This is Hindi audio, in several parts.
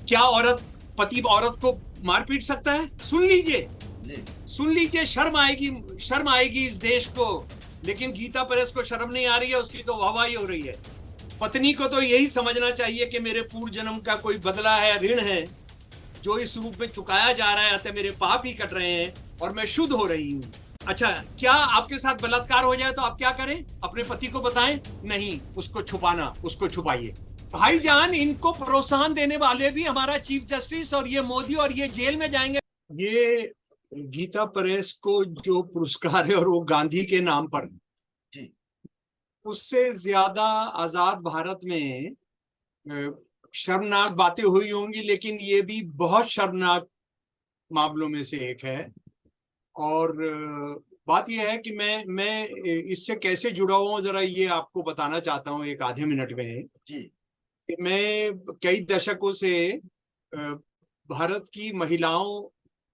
क्या पति औरत को मार पीट सकता है? सुन लीजिए, सुन लीजिए, शर्म आएगी इस देश को। लेकिन गीता प्रेस को शर्म नहीं आ रही है, उसकी तो वाहवाही हो रही है। पत्नी को तो यही समझना चाहिए कि मेरे पूर्व जन्म का कोई बदला है, ऋण है, जो इस रूप में चुकाया जा रहा है, अतः मेरे पाप ही कट रहे हैं और मैं शुद्ध हो रही हूं। अच्छा, क्या आपके साथ बलात्कार हो जाए तो आप क्या करें? अपने पति को बताएं? नहीं, उसको छुपाना, उसको छुपाइए। भाईजान, इनको प्रोत्साहन देने वाले भी हमारा चीफ जस्टिस और ये मोदी और ये जेल में जाएंगे। ये गीता प्रेस को जो पुरस्कार है और वो गांधी के नाम पर, उससे ज्यादा आजाद भारत में शर्मनाक बातें हुई होंगी, लेकिन ये भी बहुत शर्मनाक मामलों में से एक है। और बात यह है कि मैं इससे कैसे जुड़ा हुआ, जरा ये आपको बताना चाहता हूँ एक आधे मिनट में जी। मैं कई दशकों से भारत की महिलाओं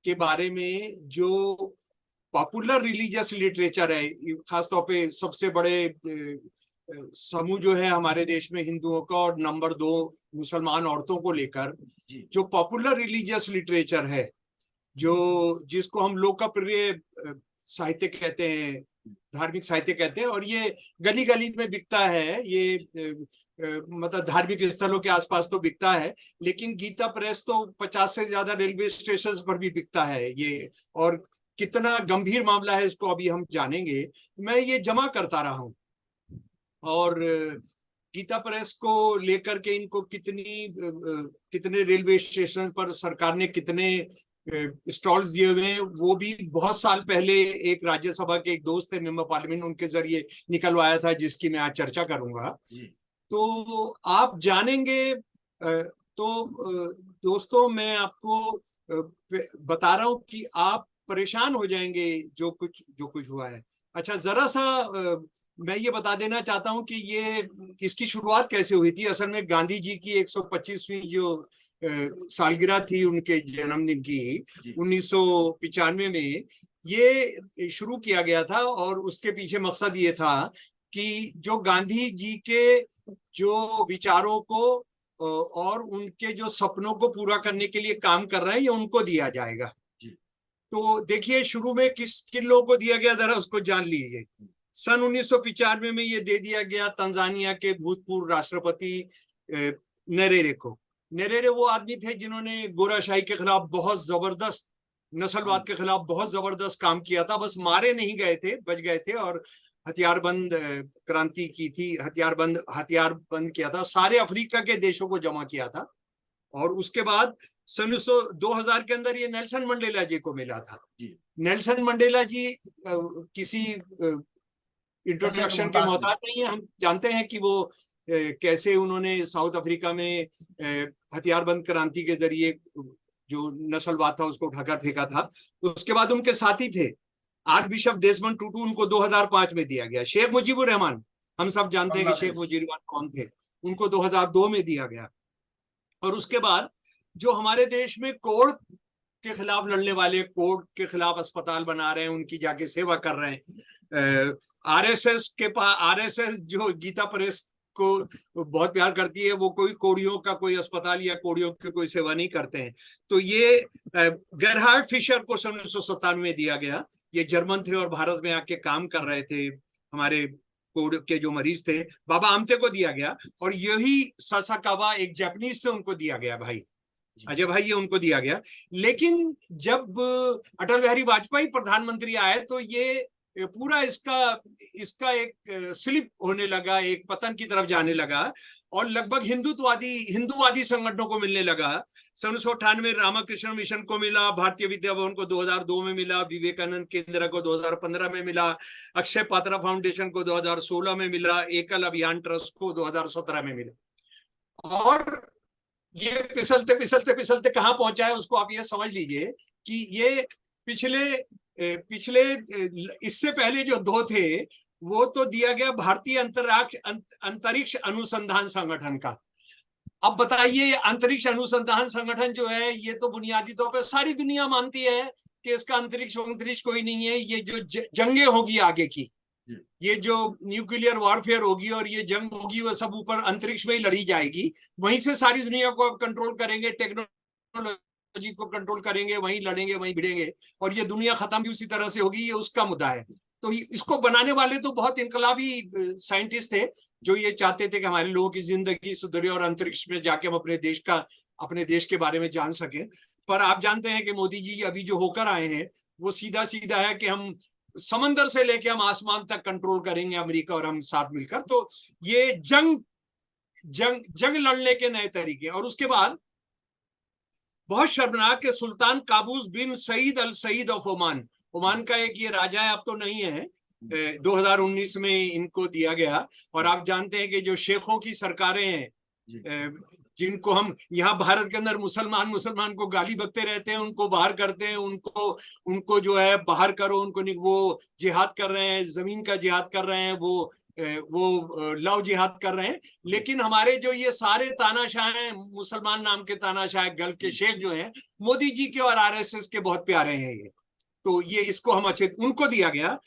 के बारे में जो पॉपुलर रिलीजियस लिटरेचर है, खासतौर पे सबसे बड़े समूह जो है हमारे देश में हिंदुओं का, और नंबर 2 मुसलमान औरतों को लेकर जो पॉपुलर रिलीजियस लिटरेचर है, जो जिसको हम लोकप्रिय साहित्य कहते हैं, धार्मिक साहित्य कहते हैं, और ये गली गली में बिकता है, ये मतलब धार्मिक स्थलों के आसपास तो बिकता है, लेकिन गीता प्रेस तो 50 से ज्यादा रेलवे स्टेशन पर भी बिकता है ये। और कितना गंभीर मामला है इसको अभी हम जानेंगे। मैं ये जमा करता रहा हूं, और गीता प्रेस को लेकर के इनको कितने रेलवे स्टेशन पर सरकार ने कितने स्टॉल्स दिए हुए हैं, वो भी बहुत साल पहले एक राज्यसभा के एक दोस्त थे, मेंबर पार्लियामेंट, उनके जरिए निकलवाया था, जिसकी मैं आज चर्चा करूंगा। तो आप जानेंगे। तो दोस्तों, मैं आपको बता रहा हूं कि आप परेशान हो जाएंगे जो कुछ हुआ है। अच्छा, जरा सा मैं ये बता देना चाहता हूं कि ये इसकी शुरुआत कैसे हुई थी। असल में गांधी जी की 125वीं जो सालगिरह थी उनके जन्मदिन की, 1995 में ये शुरू किया गया था। और उसके पीछे मकसद ये था कि जो गांधी जी के जो विचारों को और उनके जो सपनों को पूरा करने के लिए काम कर रहे हैं, ये उनको दिया जाएगा। तो देखिए, शुरू में किन लोगों को दिया गया, जरा उसको जान लीजिए। सन 1995 में ये दे दिया गया तंजानिया के भूतपूर्व राष्ट्रपति नेरेरे को। नेरेरे वो आदमी थे जिन्होंने गोराशाही के खिलाफ बहुत जबरदस्त, नस्लवाद के खिलाफ बहुत जबरदस्त काम किया था। बस मारे नहीं गए थे, बच गए थे, और हथियारबंद क्रांति की थी, हथियारबंद किया था, सारे अफ्रीका के देशों को जमा किया था। और उसके बाद सन 2000 के अंदर ये नेल्सन मंडेला जी को मिला था। नेल्सन मंडेला जी किसी इंट्रोडक्शन के मोहताज नहीं है। हम जानते हैं कि वो कैसे उन्होंने साउथ अफ्रीका में हथियारबंद क्रांति के जरिए जो नस्लवाद था उसको उठाकर फेंका था। उसके बाद उनके साथी थे आर्क बिशप देसमंड टुटू, उनको 2005 में दिया गया। शेख मुजीबुर रहमान, हम सब जानते हैं कि शेख मुजीबुर रहमान कौन थे, उनको 2002 में दिया गया। और उसके बाद जो हमारे देश में कोर्ट के खिलाफ लड़ने वाले, कोर्ट के खिलाफ अस्पताल बना रहे हैं, उनकी जाके सेवा कर रहे हैं, आरएसएस जो गीता प्रेस को बहुत प्यार करती है, वो कोई कोड़ियों का कोई अस्पताल या कोड़ियों की कोई सेवा नहीं करते हैं। तो ये गेरहार्ड फिशर को सन 1997 में दिया गया। ये जर्मन थे और भारत में आके काम कर रहे थे, हमारे कोड के जो मरीज थे। बाबा आमते को दिया गया, और यही सासाकावा एक जापानीज थे, उनको दिया गया, भाई अजय भाई, ये उनको दिया गया। लेकिन जब अटल बिहारी वाजपेयी प्रधानमंत्री आए तो ये पूरा इसका एक स्लिप होने लगा, एक पतन की तरफ जाने लगा, और लगभग हिंदूवादी संगठनों को मिलने लगा। सन 1998 रामकृष्ण मिशन को मिला, भारतीय विद्या भवन को 2002 में मिला, विवेकानंद केंद्र को 2015 में मिला, अक्षय पात्रा फाउंडेशन को 2016 में मिला, एकल अभियान ट्रस्ट को 2017 में मिला। और ये फिसलते फिसलते फिसलते कहां पहुंचा है, उसको आप ये समझ लीजिए कि ये पिछले इससे पहले जो 2 थे, वो तो दिया गया भारतीय अंतरिक्ष अनुसंधान संगठन का। अब बताइए, अंतरिक्ष अनुसंधान संगठन जो है, ये तो बुनियादी तौर पर सारी दुनिया मानती है कि इसका अंतरिक्ष कोई नहीं है, ये जो जंगे होगी आगे की, ये जो न्यूक्लियर वॉरफेयर होगी और ये जंग होगी वो सब ऊपर अंतरिक्ष में ही लड़ी जाएगी, वहीं से सारी दुनिया को अब कंट्रोल करेंगे, टेक्नोलॉजी को कंट्रोल करेंगे, वहीं लड़ेंगे वहीं भिड़ेंगे, और ये दुनिया खत्म भी उसी तरह से होगी, ये उसका मुद्दा है। तो इसको बनाने वाले तो बहुत इनकलाबी साइंटिस्ट थे जो ये चाहते थे कि हमारे लोगों की जिंदगी सुधरे और अंतरिक्ष में जाके हम अपने देश के बारे में जान सके। पर आप जानते हैं कि मोदी जी अभी जो होकर आए हैं वो सीधा सीधा है कि हम समंदर से लेके हम आसमान तक कंट्रोल करेंगे, अमेरिका और हम साथ मिलकर। तो ये जंग लड़ने के नए तरीके। और उसके बाद बहुत शर्मनाक के Sultan Qaboos bin Said al Said of Oman का एक ये राजा है, अब तो नहीं है, 2019 में इनको दिया गया। और आप जानते हैं कि जो शेखों की सरकारें हैं, जिनको हम यहाँ भारत के अंदर मुसलमान को गाली बकते रहते हैं, उनको बाहर करते हैं, उनको जो है बाहर करो, उनको वो जिहाद कर रहे हैं, जमीन का जिहाद कर रहे हैं, वो लव जिहाद कर रहे हैं। लेकिन हमारे जो ये सारे तानाशाह हैं, मुसलमान नाम के तानाशाह गल्फ के शेख जो हैं, मोदी जी के और आरएसएस के बहुत प्यारे हैं ये। तो ये इसको हम अच्छे उनको दिया गया।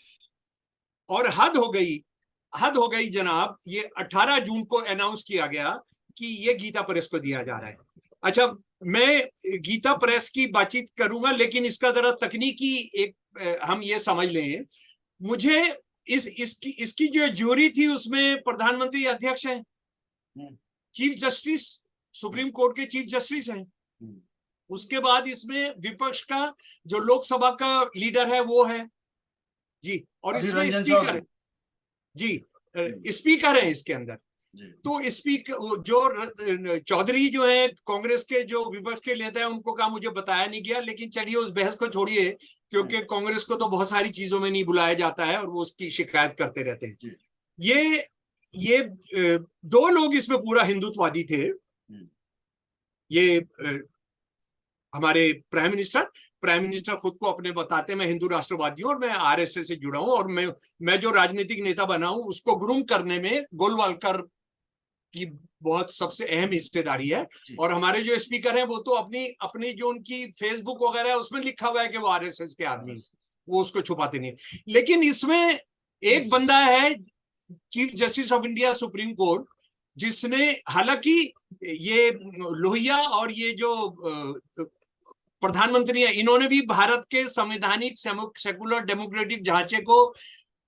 और हद हो गई जनाब, ये 18 जून को अनाउंस किया गया कि ये गीता प्रेस को दिया जा रहा है। अच्छा, मैं गीता प्रेस की बातचीत करूंगा, लेकिन इसका जरा तकनीकी एक हम ये समझ लें। मुझे इसकी जो ज्यूरी थी उसमें प्रधानमंत्री अध्यक्ष हैं, चीफ जस्टिस सुप्रीम कोर्ट के चीफ जस्टिस हैं, उसके बाद इसमें विपक्ष का जो लोकसभा का लीडर है वो है जी, और इसमें स्पीकर है जी, स्पीकर है इसके अंदर। तो स्पीकर जो चौधरी जो है कांग्रेस के जो विपक्ष के नेता है, उनको काम मुझे बताया नहीं गया, लेकिन चलिए उस बहस को छोड़िए, क्योंकि कांग्रेस को तो बहुत सारी चीजों में नहीं बुलाया जाता है और वो उसकी शिकायत करते रहते हैं। ये दो लोग इसमें पूरा हिंदुत्ववादी थे। ये हमारे प्राइम मिनिस्टर खुद को अपने बताते मैं हिंदू राष्ट्रवादी हूं और मैं आरएसएस से जुड़ा हूं, और मैं जो राजनीतिक नेता बना हूं उसको ग्रूम करने में गोलवालकर की बहुत सबसे अहम हिस्सेदारी है। और हमारे जो स्पीकर हैं वो तो अपनी जो उनकी फेसबुक वगैरह है उसमें लिखा हुआ है कि वो आरएसएस के आदमी, वो उसको छुपाते नहीं। लेकिन इसमें एक बंदा है chief justice of India supreme court, जिसने हालांकि ये लोहिया और ये जो प्रधानमंत्री है, इन्होंने भी भारत के संवैधानिक सेकुलर डेमोक्रेटिक ढांचे को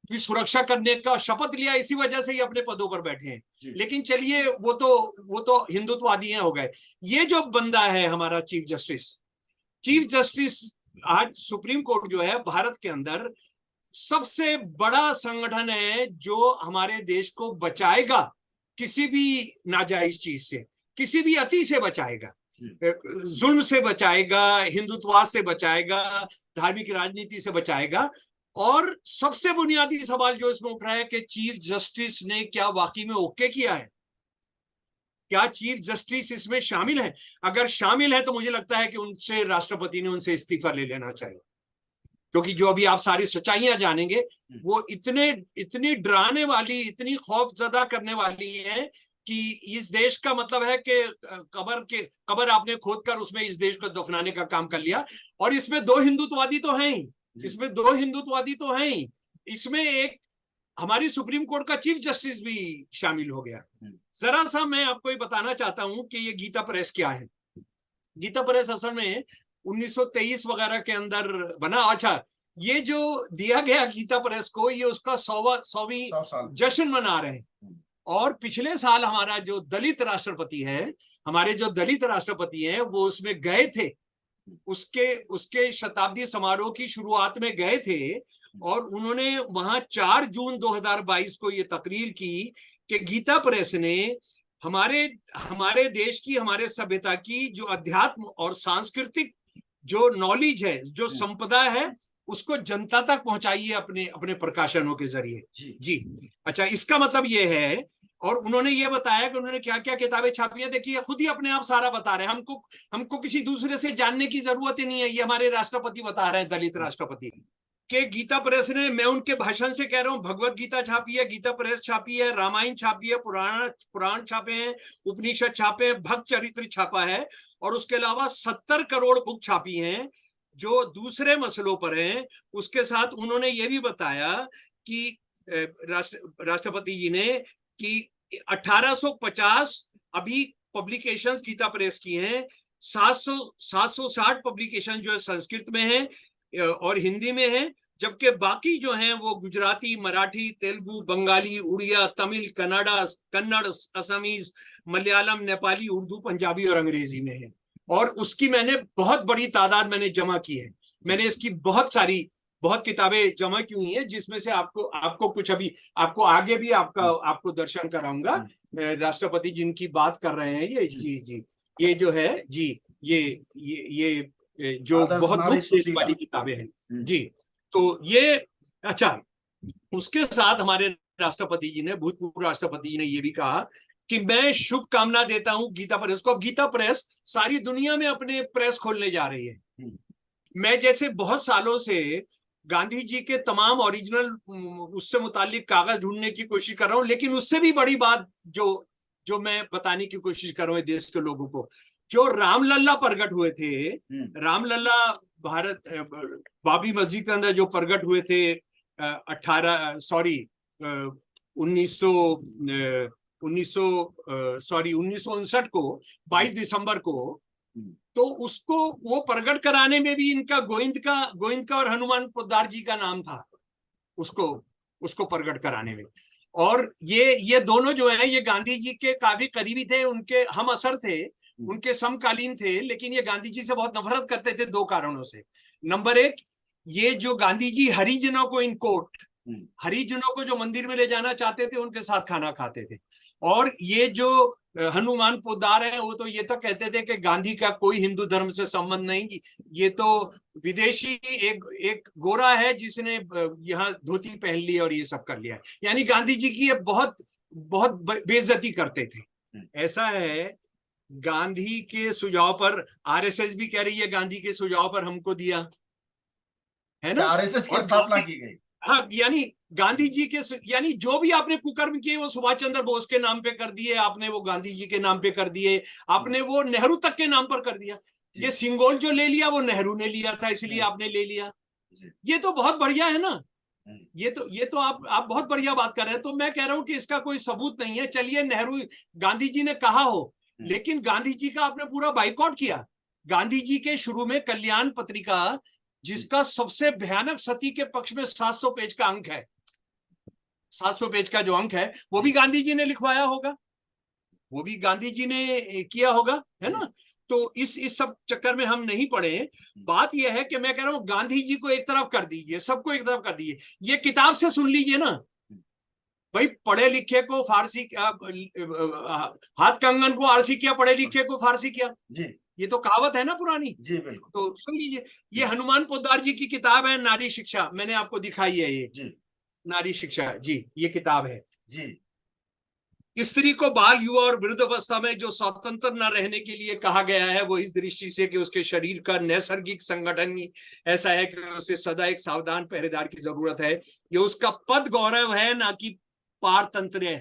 की सुरक्षा करने का शपथ लिया, इसी वजह से ही अपने पदों पर बैठे हैं। लेकिन चलिए वो तो हिंदुत्ववादी हो गए। ये जो बंदा है हमारा चीफ जस्टिस आज सुप्रीम कोर्ट जो है भारत के अंदर सबसे बड़ा संगठन है जो हमारे देश को बचाएगा किसी भी नाजायज चीज से, किसी भी अति से बचाएगा, जुल्म से बचाएगा, हिंदुत्ववाद से बचाएगा, धार्मिक राजनीति से बचाएगा। और सबसे बुनियादी सवाल जो इसमें उठ रहा है कि चीफ जस्टिस ने क्या वाकई में ओके किया है, क्या चीफ जस्टिस इसमें शामिल है? अगर शामिल है तो मुझे लगता है कि राष्ट्रपति ने उनसे इस्तीफा ले लेना चाहिए, क्योंकि जो अभी आप सारी सच्चाइयां जानेंगे वो इतनी डराने वाली, इतनी खौफजदा करने वाली है कि इस देश का मतलब है कि कब्र आपने खोद कर उसमें इस देश को दफनाने का काम कर लिया। और इसमें दो हिंदुत्ववादी तो हैं ही, इसमें एक हमारी सुप्रीम कोर्ट का चीफ जस्टिस भी शामिल हो गया। जरा सा मैं आपको ये बताना चाहता हूं कि ये गीता प्रेस क्या है। गीता प्रेस असल में 1923 वगैरह के अंदर बना। अच्छा, ये जो दिया गया गीता प्रेस को, ये उसका 100वीं जश्न मना रहे हैं। और पिछले साल हमारा जो दलित राष्ट्रपति हैं वो उसमें गए थे, उसके शताब्दी समारोह की शुरुआत में गए थे, और उन्होंने वहां 4 जून 2022 को ये तकरीर की कि गीता प्रेस ने हमारे देश की, हमारे सभ्यता की जो अध्यात्म और सांस्कृतिक जो नॉलेज है, जो संपदा है, उसको जनता तक पहुंचाइए अपने प्रकाशनों के जरिए। जी अच्छा, इसका मतलब ये है। और उन्होंने ये बताया कि उन्होंने क्या क्या किताबें छापी हैं। देखिए, खुद ही अपने आप सारा बता रहे हैं, हमको किसी दूसरे से जानने की जरूरत ही नहीं है। ये हमारे राष्ट्रपति बता रहे हैं, दलित राष्ट्रपति के गीता प्रेस ने, मैं उनके भाषण से कह रहा हूँ, भगवत गीता छापी है, गीता प्रेस छापी है, रामायण छापी है, पुराण छापे हैं, उपनिषद छापे हैं, भक्त चरित्र छापा है, और उसके अलावा 70 करोड़ बुक छापी हैं जो दूसरे मसलों पर हैं। उसके साथ उन्होंने ये भी बताया कि राष्ट्रपति जी ने कि 1850 अभी पब्लिकेशंस गीता प्रेस की हैं, 760 पब्लिकेशन जो है संस्कृत में है और हिंदी में है, जबकि बाकी जो हैं वो गुजराती, मराठी, तेलुगु, बंगाली, उड़िया, तमिल, कन्नड़, असमीज, मलयालम, नेपाली, उर्दू, पंजाबी और अंग्रेजी में है। और उसकी मैंने बहुत बड़ी तादाद मैंने जमा की है। मैंने इसकी बहुत किताबें जमा की हुई हैं, जिसमें से आपको कुछ अभी आपको आगे भी आपको दर्शन कराऊंगा। राष्ट्रपति जिनकी बात कर रहे हैं ये जी ये जो है जी ये जो बहुत दुख देने वाली किताबें हैं जी। तो ये अच्छा, उसके साथ हमारे राष्ट्रपति जी ने, भूतपूर्व राष्ट्रपति जी ने ये भी कहा कि मैं शुभकामना देता हूं गीता प्रेस को। गीता प्रेस सारी दुनिया में अपने प्रेस खोलने जा रही है। मैं जैसे बहुत सालों से गांधी जी के तमाम ओरिजिनल उससे मुतालिक कागज ढूंढने की कोशिश कर रहा हूं, लेकिन उससे भी बड़ी बात जो मैं बताने की कोशिश कर रहा हूं देश के लोगों को, जो रामलला प्रकट हुए थे, रामलला भारत बाबरी मस्जिद के अंदर जो प्रकट हुए थे 1959 को 22 दिसंबर को, तो उसको वो प्रकट कराने में भी इनका गोविंद का और हनुमान पोद्दार जी का नाम था, उसको प्रकट कराने में। और ये दोनों जो है ये गांधी जी के काफी करीबी थे, उनके हम असर थे, उनके समकालीन थे, लेकिन ये गांधी जी से बहुत नफरत करते थे 2 कारणों से। नंबर 1, ये जो गांधी जी हरिजनों को इन कोर्ट, हरिजनों को जो मंदिर में ले जाना चाहते थे उनके साथ खाना खाते थे। और ये जो हनुमान पोद्दार है वो तो ये तो कहते थे कि गांधी का कोई हिंदू धर्म से संबंध नहीं, ये तो विदेशी एक गोरा है जिसने यहाँ धोती पहन ली और ये सब कर लिया। यानी गांधी जी की ये बहुत बेइज्जती करते थे। ऐसा है, गांधी के सुझाव पर आरएसएस भी कह रही है गांधी के सुझाव पर हमको दिया है ना, आरएसएस की स्थापना की गई। हाँ, यानी गांधी जी के, यानी जो भी आपने कुकर्म किए वो सुभाष चंद्र बोस के नाम पे कर दिए, आपने वो गांधी जी के नाम पे कर दिए, आपने वो नेहरू तक के नाम पर कर दिया। ये सिंगोल जो ले लिया वो नेहरू ने लिया था, इसलिए आपने ले लिया। ये तो बहुत बढ़िया है ना, ये तो आप बहुत बढ़िया बात कर रहे हैं। तो मैं कह रहा हूं कि इसका कोई सबूत नहीं है। चलिए नेहरू, गांधी जी ने कहा हो, लेकिन गांधी जी का आपने पूरा बाइकआउट किया। गांधी जी के शुरू में कल्याण पत्रिका, जिसका सबसे भयानक सती के पक्ष में 700 पेज का अंक है, 700 पेज का जो अंक है वो भी गांधी जी ने लिखवाया होगा, वो भी गांधी जी ने किया होगा, है ना। तो इस सब चक्कर में हम नहीं पड़े। बात यह है कि मैं कह रहा हूं गांधी जी को एक तरफ कर दीजिए, सबको एक तरफ कर दीजिए, ये किताब से सुन लीजिए ना भाई। पढ़े लिखे को फारसी, हाथ कंगन को आरसी किया, पढ़े लिखे को फारसी किया जी। ये तो कहावत है ना पुरानी जी, बिल्कुल। तो सुन लीजिए, ये हनुमान पोद्दार जी की किताब है नारी शिक्षा, मैंने आपको दिखाई है ये जी, नारी शिक्षा जी, ये किताब है जी। स्त्री को बाल, युवा और वृद्धावस्था में जो स्वतंत्र न रहने के लिए कहा गया है, वो इस दृष्टि से कि उसके शरीर का नैसर्गिक संगठन ही ऐसा है कि उसे सदा एक सावधान पहरेदार की जरूरत है। ये उसका पद गौरव है, ना कि पारतंत्र्य।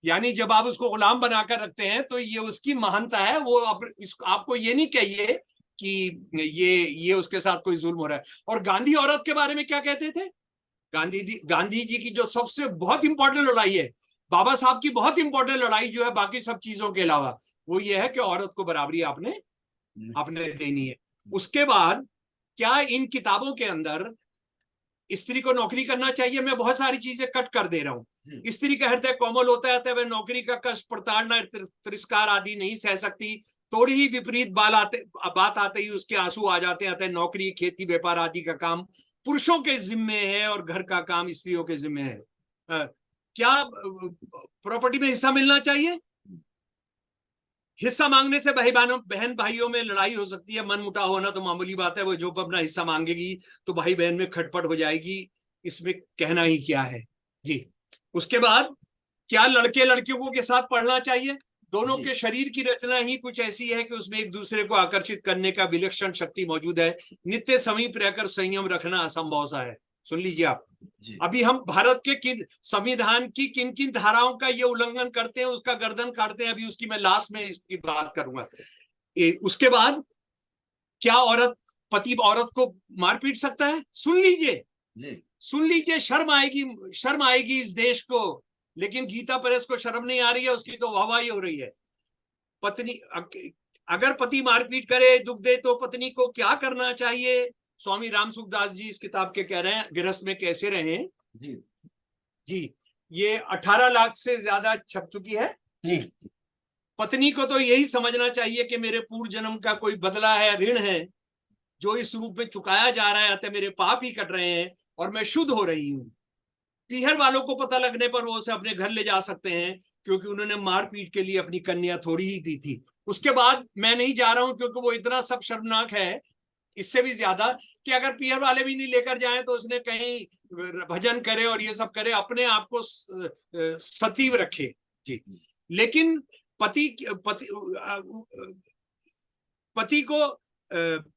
यानी जब आप उसको गुलाम बनाकर रखते हैं तो ये उसकी महानता है। वो आपको ये नहीं कहिए कि ये उसके साथ कोई जुल्म हो रहा है। और गांधी औरत के बारे में क्या कहते थे? गांधी जी की जो सबसे बहुत इंपॉर्टेंट लड़ाई है, बाबा साहब की बहुत इंपॉर्टेंट लड़ाई जो है बाकी सब चीजों के अलावा, वो ये है कि औरत को बराबरी आपने देनी है। उसके बाद क्या इन किताबों के अंदर स्त्री को नौकरी करना चाहिए? मैं बहुत सारी चीजें कट कर दे रहा हूं। स्त्री का हृदय कोमल होता है, वह नौकरी का कष्ट, प्रताड़ना, तिरस्कार आदि नहीं सह सकती। थोड़ी ही विपरीत बात आते ही उसके आंसू आ जाते हैं। नौकरी, खेती, व्यापार आदि का काम पुरुषों के जिम्मे है और घर का काम स्त्रियों के जिम्मे है। क्या प्रॉपर्टी में हिस्सा मिलना चाहिए? हिस्सा मांगने से बहन भाइयों में लड़ाई हो सकती है, मन मुटाव होना तो मामूली बात है। वो जो अपना हिस्सा मांगेगी तो भाई बहन में खटपट हो जाएगी, इसमें कहना ही क्या है जी। उसके बाद क्या लड़के लड़कियों के साथ पढ़ना चाहिए? दोनों के शरीर की रचना ही कुछ ऐसी है कि उसमें एक दूसरे को आकर्षित करने का विलक्षण शक्ति मौजूद है। नित्य समीप रहकर संयम रखना असंभव सा है। सुन लीजिए आप, अभी हम भारत के संविधान की किन किन धाराओं का ये उल्लंघन करते हैं, उसका गर्दन काटते हैं। अभी उसकी मैं लास्ट में इसकी बात करूंगा। उसके बाद क्या पति औरत को मार पीट सकता है? सुन लीजिए जी। सुन लीजिए, शर्म आएगी इस देश को, लेकिन गीता प्रेस को शर्म नहीं आ रही है, उसकी तो वाहवाही हो रही है। पत्नी अगर पति मारपीट करे, दुख दे, तो पत्नी को क्या करना चाहिए? स्वामी राम सुखदास जी इस किताब के कह रहे हैं, गृहस्थ में कैसे रहें। जी, ये 18 लाख से ज्यादा छप चुकी है जी। पत्नी को तो यही समझना चाहिए कि मेरे पूर्व जन्म का कोई बदला है, ऋण है, जो इस रूप में चुकाया जा रहा है, अतः मेरे पाप ही कट रहे हैं और मैं शुद्ध हो रही हूं। पीहर वालों को पता लगने पर वो उसे अपने घर ले जा सकते हैं, क्योंकि उन्होंने मारपीट के लिए अपनी कन्या थोड़ी ही दी थी। उसके बाद मैं नहीं जा रहा हूं, क्योंकि वो इतना सब शर्मनाक है, इससे भी ज्यादा, कि अगर पीहर वाले भी नहीं लेकर जाए तो उसने कहीं भजन करे और ये सब करे, अपने आप को सतीव रखे जी। लेकिन पति को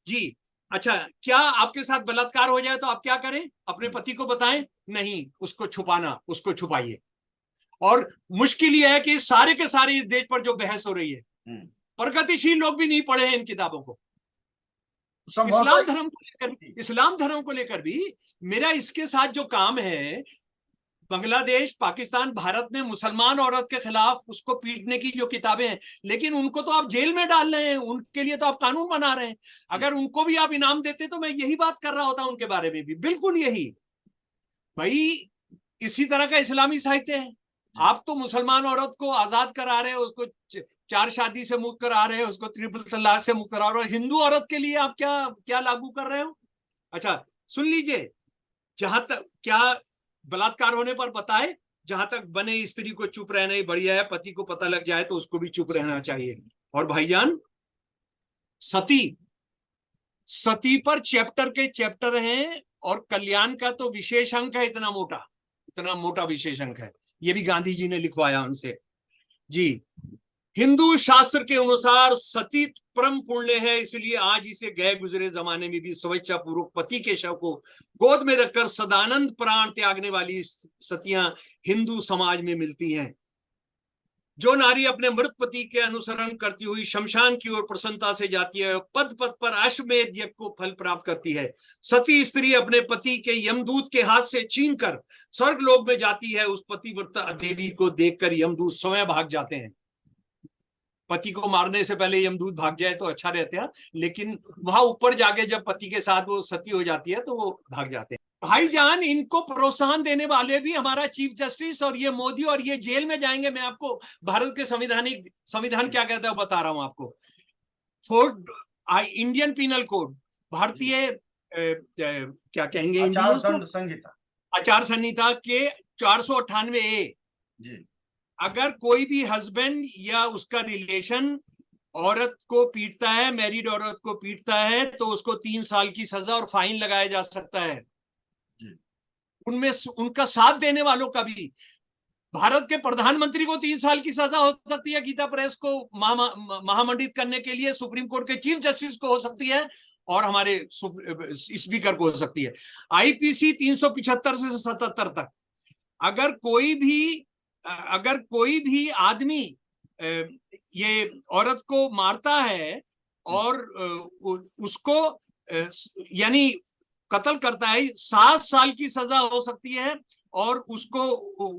जी, अच्छा, क्या आपके साथ बलात्कार हो जाए तो आप क्या करें? अपने पति को बताएं? नहीं, उसको छुपाना, उसको छुपाइए। और मुश्किल यह है कि सारे के सारे इस देश पर जो बहस हो रही है, प्रगतिशील लोग भी नहीं पढ़े हैं इन किताबों को। इस्लाम धर्म को लेकर भी मेरा इसके साथ जो काम है, बांग्लादेश, पाकिस्तान, भारत में मुसलमान औरत के खिलाफ उसको पीटने की जो किताबें हैं, लेकिन उनको तो आप जेल में डाल रहे हैं, उनके लिए तो आप कानून बना रहे हैं। अगर उनको भी आप इनाम देते तो मैं यही बात कर रहा होता उनके बारे में भी, बिल्कुल यही। भाई, इसी तरह का इस्लामी साहित्य है। आप तो मुसलमान औरत को आजाद करा रहे हो, उसको 4 शादी से मुक्त करा रहे हो, उसको ट्रिपल तलाक से मुक्त करा रहे हो। हिंदू औरत के लिए आप क्या क्या लागू कर रहे हो? अच्छा, सुन लीजिए, जहां तक क्या बलात्कार होने पर बताए, जहां तक बने स्त्री को चुप रहना ही बढ़िया है, पति को पता लग जाए तो उसको भी चुप रहना चाहिए। और भाईजान, सती पर चैप्टर के चैप्टर हैं, और कल्याण का तो विशेष अंक है, इतना मोटा विशेष अंक है, ये भी गांधी जी ने लिखवाया उनसे जी। हिंदू शास्त्र के अनुसार सती परम पुण्य है, इसलिए आज इसे गए गुजरे जमाने में भी स्वेच्छा पूर्वक पति के शव को गोद में रखकर सदानंद प्राण त्यागने वाली सतियां हिंदू समाज में मिलती हैं। जो नारी अपने मृत पति के अनुसरण करती हुई शमशान की ओर प्रसन्नता से जाती है, पद पद पर अश्वमेध यज्ञ को फल प्राप्त करती है। सती स्त्री अपने पति के यमदूत के हाथ से छीनकर स्वर्ग लोक में जाती है। उस पतिव्रता देवी को देखकर यमदूत स्वयं भाग जाते हैं। पति को मारने से पहले यमदूत भाग जाए तो अच्छा रहता है, लेकिन वहां ऊपर जाके जब पति के साथ वो सती हो जाती है तो वो भाग जाते हैं। भाईजान, इनको प्रोत्साहन देने वाले भी हमारा चीफ जस्टिस और ये मोदी, और ये जेल में जाएंगे। मैं आपको भारत के संविधान क्या कहता है बता रहा हूं आपको। इंडियन पिनल कोड, भारतीय क्या कहेंगे, आचार संहिता के 498A, अगर कोई भी हस्बैंड या उसका रिलेशन औरत को पीटता है, मैरिड औरत को पीटता है, तो उसको 3 साल की सजा और फाइन लगाया जा सकता है। उनमें उनका साथ देने वालों का भी। भारत के प्रधानमंत्री को 3 साल की सजा हो सकती है गीता प्रेस को महामंडित करने के लिए, सुप्रीम कोर्ट के चीफ जस्टिस को हो सकती है, और हमारे स्पीकर को हो सकती है। आईपीसी 375 से 77 तक अगर कोई भी आदमी ये औरत को मारता है और उसको यानी कत्ल करता है, 7 साल की सजा हो सकती है, और उसको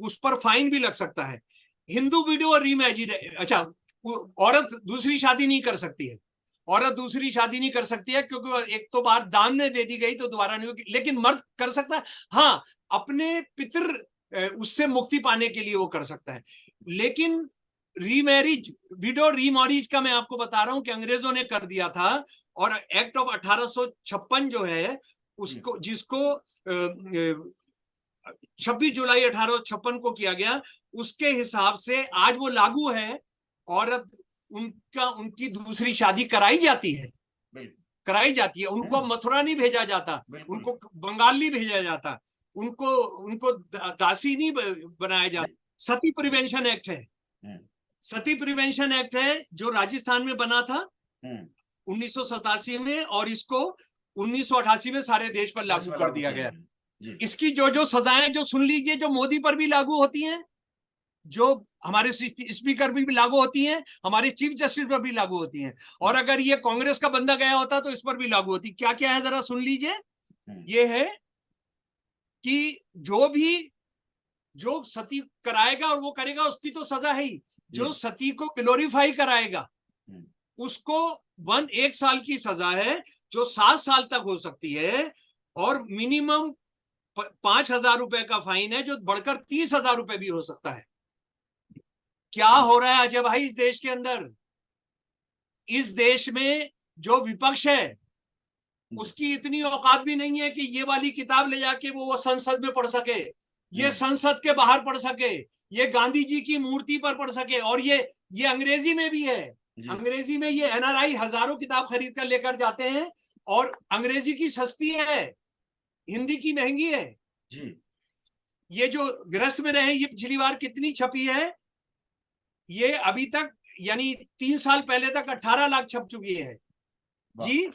उस पर फाइन भी लग सकता है। हिंदू विडो और रीमैरिज, अच्छा, औरत दूसरी शादी नहीं कर सकती है। औरत दूसरी शादी नहीं कर सकती है, क्योंकि एक तो बार दान में दे दी गई तो दोबारा नहीं होगी, लेकिन मर्द कर सकता है। हाँ, अपने पितर उससे मुक्ति पाने के लिए वो कर सकता है। लेकिन रीमैरिज, विडो रीमैरिज का मैं आपको बता रहा हूं कि अंग्रेजों ने कर दिया था, और एक्ट ऑफ 1856 जो है उसको, जिसको 26 जुलाई 1856 को किया गया, उसके हिसाब से आज वो लागू है। औरत उनकी दूसरी शादी कराई जाती है, उनको मथुरा नहीं भेजा जाता, उनको बंगाल नहीं भेजा जाता, उनको दासी नहीं बनाया जाता। सती प्रिवेंशन एक्ट है, सती प्रिवेंशन एक्ट है, जो राजस्थान में बना था 1987 में, और इसको 1988 में सारे देश पर लागू कर दिया गया। इसकी जो सजाएं, जो सुन लीजिए, जो मोदी पर भी लागू होती हैं, जो हमारे स्पीकर भी लागू होती हैं, हमारे चीफ जस्टिस पर भी लागू होती हैं, और अगर ये कांग्रेस का बंदा गया होता तो इस पर भी लागू होती। क्या क्या है जरा सुन लीजिए। ये है कि जो सती कराएगा और वो करेगा उसकी तो सजा है ही, जो सती को ग्लोरीफाई कराएगा उसको 1 साल की सजा है, जो 7 साल तक हो सकती है, और मिनिमम 5,000 रुपए का फाइन है, जो बढ़कर 30,000 रुपए भी हो सकता है। क्या हो रहा है अजय भाई इस देश के अंदर? इस देश में जो विपक्ष है उसकी इतनी औकात भी नहीं है कि ये वाली किताब ले जाके वो संसद में पढ़ सके, ये संसद के बाहर पढ़ सके, ये गांधी जी की मूर्ति पर पढ़ सके, और ये अंग्रेजी में भी है। अंग्रेजी में ये एनआरआई हजारों किताब खरीद कर लेकर जाते हैं, और अंग्रेजी की सस्ती है, हिंदी की महंगी है जी। ये जो ग्रस्त में रहे, ये पिछली बार कितनी छपी है? ये अभी तक यानी 3 साल पहले तक 18 लाख छप चुकी है जी।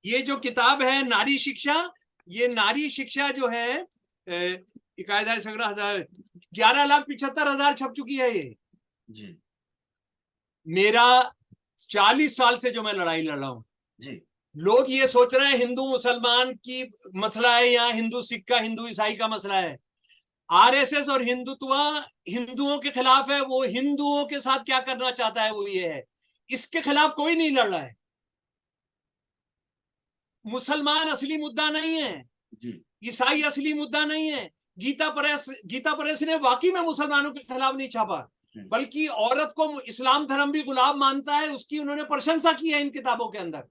ये जो किताब है नारी शिक्षा, ये नारी शिक्षा जो है 11,75,000 छप चुकी है ये जी। मेरा 40 साल से जो मैं लड़ाई लड़ रहा हूं जी, लोग ये सोच रहे हैं हिंदू मुसलमान की मसला है या हिंदू सिख का, हिंदू ईसाई का मसला है। आरएसएस और हिंदुत्व हिंदुओं के खिलाफ है, वो हिंदुओं के साथ क्या करना चाहता है वो ये है, इसके खिलाफ कोई नहीं लड़ रहा है। मुसलमान असली मुद्दा नहीं है, ईसाई असली मुद्दा नहीं है। गीता प्रेस ने वाकई में मुसलमानों के खिलाफ नहीं छापा, बल्कि औरत को इस्लाम धर्म भी गुलाम मानता है, उसकी उन्होंने प्रशंसा की है इन किताबों के अंदर।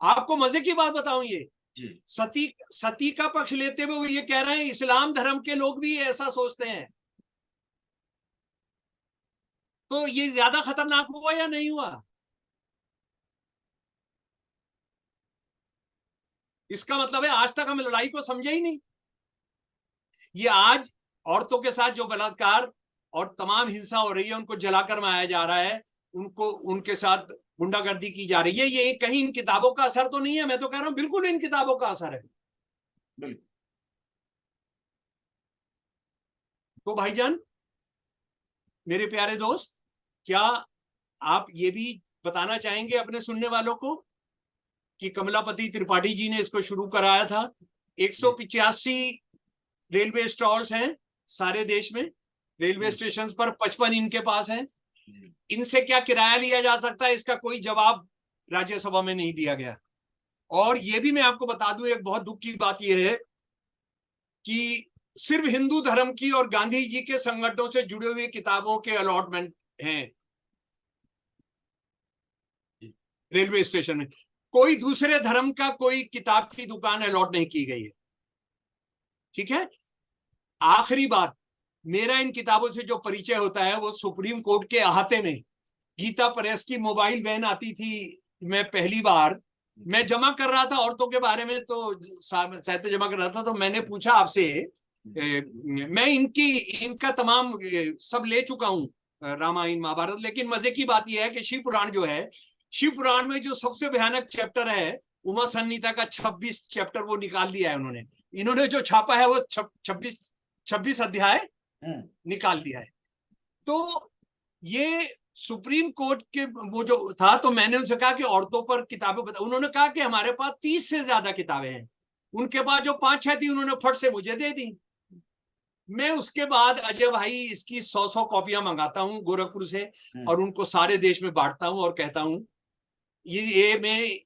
आपको मजे की बात बताऊं, ये सती का पक्ष लेते हुए वो ये कह रहे हैं इस्लाम धर्म के लोग भी ऐसा सोचते हैं। तो ये ज्यादा खतरनाक हुआ या नहीं हुआ? इसका मतलब है आज तक हम लड़ाई को समझे ही नहीं। ये आज औरतों के साथ जो बलात्कार और तमाम हिंसा हो रही है, उनको जलाकर मारा जा रहा है, उनको उनके साथ गुंडागर्दी की जा रही है, ये कहीं इन किताबों का असर तो नहीं है? मैं तो कह रहा हूं बिल्कुल इन किताबों का असर है। बिल्कुल। तो भाईजान, मेरे प्यारे दोस्त, क्या आप ये भी बताना चाहेंगे अपने सुनने वालों को कि कमलापति त्रिपाठी जी ने इसको शुरू कराया था? 185 रेलवे स्टॉल्स हैं सारे देश में, रेलवे स्टेशन पर 55 इनके पास हैं। इनसे क्या किराया लिया जा सकता है, इसका कोई जवाब राज्यसभा में नहीं दिया गया। और ये भी मैं आपको बता दूं, एक बहुत दुख की बात यह है कि सिर्फ हिंदू धर्म की और गांधी जी के संगठनों से जुड़े हुए किताबों के अलॉटमेंट हैं रेलवे स्टेशन में। कोई दूसरे धर्म का कोई किताब की दुकान अलॉट नहीं की गई है। ठीक है, आखिरी बात, मेरा इन किताबों से जो परिचय होता है वो सुप्रीम कोर्ट के अहाते में गीता प्रेस की मोबाइल वैन आती थी। मैं पहली बार मैं जमा कर रहा था औरतों के बारे में, तो साहित्य जमा कर रहा था, तो मैंने पूछा आपसे, मैं इनका तमाम सब ले चुका हूं, रामायण महाभारत, लेकिन मजे की बात यह है कि शिव पुराण जो है, शिव पुराण में जो सबसे भयानक चैप्टर है उमा संहिता का 26 चैप्टर वो निकाल दिया है उन्होंने। इन्होंने जो छापा है वो 26 अध्याय निकाल दिया है। तो ये सुप्रीम कोर्ट के वो जो था, तो मैंने उनसे कहा कि औरतों पर किताबें बता, उन्होंने कहा कि हमारे पास 30 से ज्यादा किताबें हैं। उनके पास जो 5-6 थी उन्होंने फट से मुझे दे दी। मैं उसके बाद अजय भाई इसकी 100 कॉपियां मंगाता हूं गोरखपुर से, और उनको सारे देश में बांटता हूं और कहता हूं ये मैं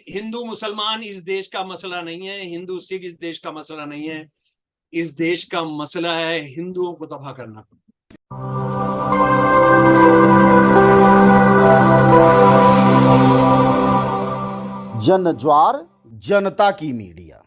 हिंदू मुसलमान इस देश का मसला नहीं है, हिंदू सिख इस देश का मसला नहीं है, इस देश का मसला है हिंदुओं को तबाह करना। जन ज्वार जनता की मीडिया।